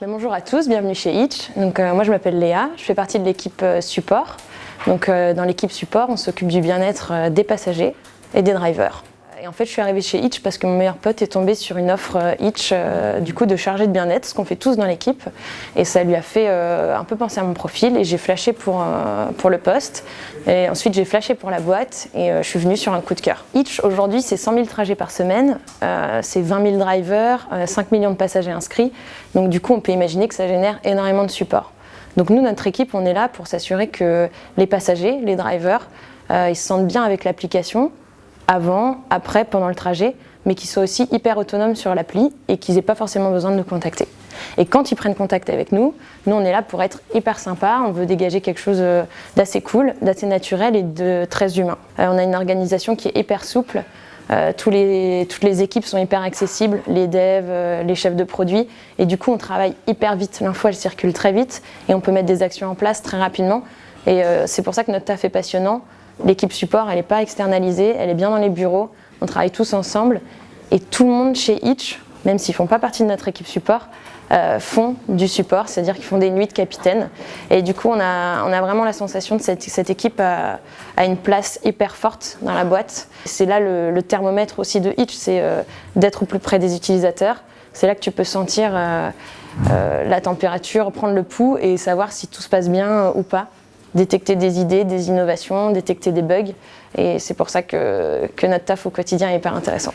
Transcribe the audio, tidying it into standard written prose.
Bonjour à tous, bienvenue chez Hitch. Moi je m'appelle Léa, je fais partie de l'équipe support. Dans l'équipe support, on s'occupe du bien-être des passagers et des drivers. Et en fait, je suis arrivée chez Hitch parce que mon meilleur pote est tombé sur une offre Hitch de chargé de bien-être, ce qu'on fait tous dans l'équipe. Et ça lui a fait un peu penser à mon profil et j'ai flashé pour le poste. Et ensuite, j'ai flashé pour la boîte et je suis venue sur un coup de cœur. Hitch, aujourd'hui, c'est 100 000 trajets par semaine, c'est 20 000 drivers, 5 millions de passagers inscrits. Donc du coup, on peut imaginer que ça génère énormément de support. Donc nous, notre équipe, on est là pour s'assurer que les passagers, les drivers, ils se sentent bien avec l'application, avant, après, pendant le trajet, mais qu'ils soient aussi hyper autonomes sur l'appli et qu'ils n'aient pas forcément besoin de nous contacter. Et quand ils prennent contact avec nous, on est là pour être hyper sympa, on veut dégager quelque chose d'assez cool, d'assez naturel et de très humain. On a une organisation qui est hyper souple, toutes les équipes sont hyper accessibles, les devs, les chefs de produits, et du coup on travaille hyper vite, l'info elle circule très vite et on peut mettre des actions en place très rapidement. Et c'est pour ça que notre taf est passionnant. L'équipe support, elle n'est pas externalisée, elle est bien dans les bureaux, on travaille tous ensemble et tout le monde chez Hitch, même s'ils ne font pas partie de notre équipe support, font du support, c'est-à-dire qu'ils font des nuits de capitaine. Et du coup, on a vraiment la sensation que cette équipe a une place hyper forte dans la boîte. C'est là le thermomètre aussi de Hitch, c'est d'être au plus près des utilisateurs. C'est là que tu peux sentir la température, prendre le pouls et savoir si tout se passe bien ou pas. Détecter des idées, des innovations, détecter des bugs. Et c'est pour ça que notre taf au quotidien est hyper intéressant.